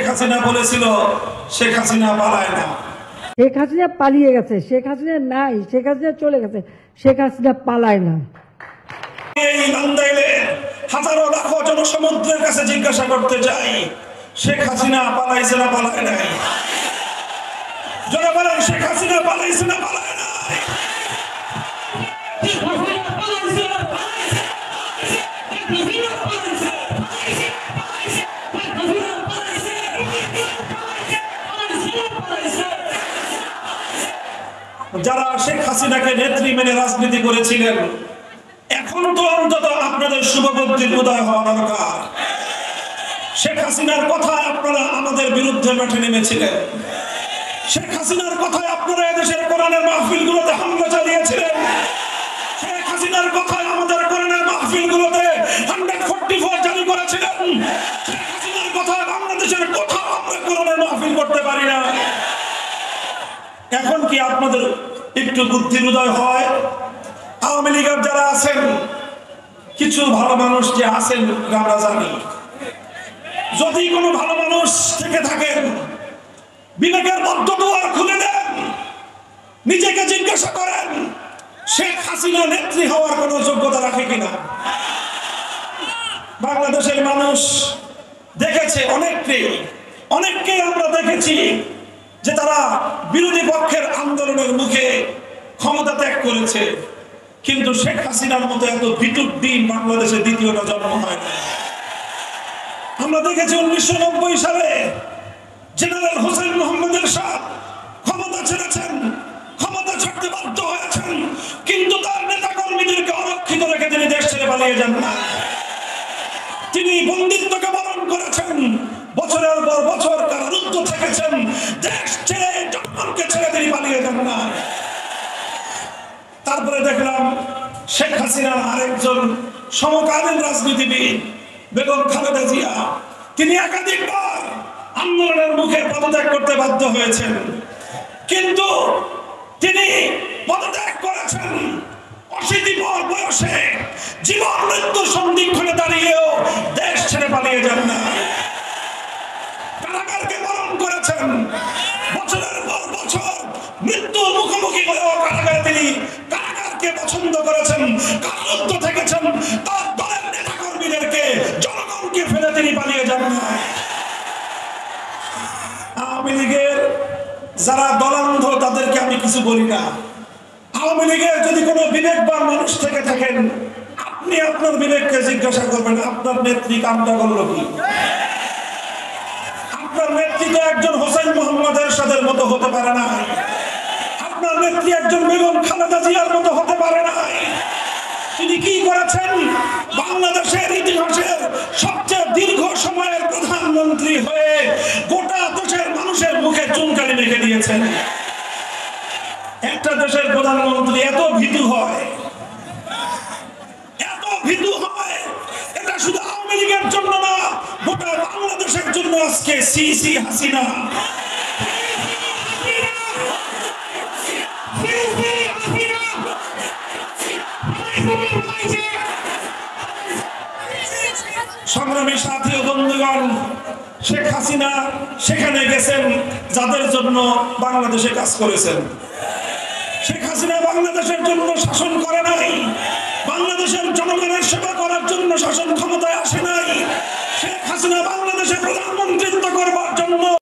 হাসিনা বলেছিল শেখ হাসিনা পালায় না। শেখ হাসিনা পালিয়ে গেছে, শেখ হাসিনা নাই, শেখ হাসিনা চলে গেছে, শেখ হাসিনা পালায় না। এই নান্দাইলে হাজারো লাখো জনসমুদ্রের কাছে জিজ্ঞাসা করতে চাই, শেখ হাসিনা পালাইছে না পালায় নাই? যারা বলেন শেখ হাসিনা পালাইছে না পালায় নাই? যারা শেখ হাসিনাকে নেত্রী মেনে রাজনীতি করেছিলেন, এখন তো অন্তত আপনাদের শুভবুদ্ধির উদয় হওয়া দরকার। শেখ হাসিনার কথায় আপনারা আমাদের বিরুদ্ধে মাঠে নেমেছিলেন, শেখ হাসিনার কথায় আপনারা এদেশের কোরআনের মাহফিলগুলোতে হামলা চালিয়েছিলেন, শেখ হাসিনার কথায় আমাদের কোরআনের মাহফিলগুলোতে 144 জারি করেছিলেন, শেখ হাসিনার কথায় বাংলাদেশের কোথাও আমরা কোরআনের মাহফিল করতে পারি না। এখন কি আপনাদের একটু বুদ্ধির উদয় হয়? আওয়ামী লীগের যারা আছেন, কিছু ভালো মানুষ যে আছেন আমরা জানি, যদি কোনো ভালো মানুষ থেকে থাকেন বিবেকের মধ্য দুয়ার খুলে দেন, নিজেকে জিজ্ঞাসা করেন শেখ হাসিনা নেত্রী হওয়ার কোনো যোগ্যতা রাখে কিনা। বাংলাদেশের মানুষ দেখেছে, অনেককে আমরা দেখেছি যে তারা বিরোধী পক্ষের আন্দোলনের মুখে ক্ষমতা ত্যাগ করেছে, কিন্তু শেখ হাসিনার মতো এত ভিটুর দিন বাংলাদেশে দ্বিতীয়টা জন্ম হয় না। আমরা দেখেছি 1990 সালে জেনারেল হোসেন মোহাম্মদ এরশাদ ক্ষমতা ছেড়েছেন, ক্ষমতা ছাড়তে বাধ্য হয়েছেন, কিন্তু তার নেতা কর্মীদেরকে অরক্ষিত রেখে তিনি দেশ ছেড়ে পালিয়ে যান না। তিনি বন্দিত্বকে বরণ করেছেন, বছরের পর বছর কারারুদ্ধ থেকেছেন, দেশ ছেড়ে জনগণকে ছেড়ে তিনি পালিয়ে যান না। তারপরে দেখলাম শেখ হাসিনার আরেকজন সমকালীন রাজনীতিবিদ বেগম খালেদা জিয়া, তিনি একাধিকবার আন্দোলনের মুখে পদত্যাগ করতে বাধ্য হয়েছেন, কিন্তু তিনি পদত্যাগ করেছেন 80 বয়সে, জীবন মৃত্যু সন্ধিক্ষণে দাঁড়িয়েও দেশ ছেড়ে পালিয়ে যান না। কারাগারকে বরণ করেছেন, বছরের পর বছর মৃত্যুর মুখোমুখি হয়েও কারাগারে তিনি কারাগারকে পছন্দ করেছেন, কারারুদ্ধ থেকেছেন, তার দলের নেতা কর্মীদেরকে জনগণকে ফেলে তিনি পালিয়ে যান না। আওয়ামী লীগের যারা দলান্ধ তাদেরকে আমি কিছু বলি না। আওয়ামী লীগের যদি কোনো বিবেকবান মানুষ থেকে থাকেন, আপনি আপনার বিবেককে জিজ্ঞাসা করবেন আপনার নেত্রী কামটা করলো কি। আপনার নেত্রী তো একজন হোসেন মোহাম্মদ এরশাদের মতো হতে পারে না, আপনার নেত্রী একজন বেগম খালেদা জিয়ার মতো হতে পারে না। তিনি কি করেছেন? বাংলাদেশের ইতিহাসের সবচেয়ে দীর্ঘ সময়ের প্রধানমন্ত্রী হয়ে গোটা দেশের মানুষের মুখে চুনকালি মেখে দিয়েছেন। একটা দেশের প্রধানমন্ত্রী এত ভীতু হয়, এটা শুধু আওয়ামী লীগের জন্য না, গোটা বাংলাদেশের জন্য আজকে সিসি হাসিনা। সংগ্রামী সাথী ও বন্ধুগণ, শেখ হাসিনা সেখানে গেছেন যাদের জন্য বাংলাদেশে কাজ করেছেন। শেখ হাসিনা বাংলাদেশের জন্য শাসন করে নাই, বাংলাদেশের জনগণের সেবা করার জন্য শাসন ক্ষমতায় আসে নাই। শেখ হাসিনা বাংলাদেশে প্রধানমন্ত্রিত্ব করবার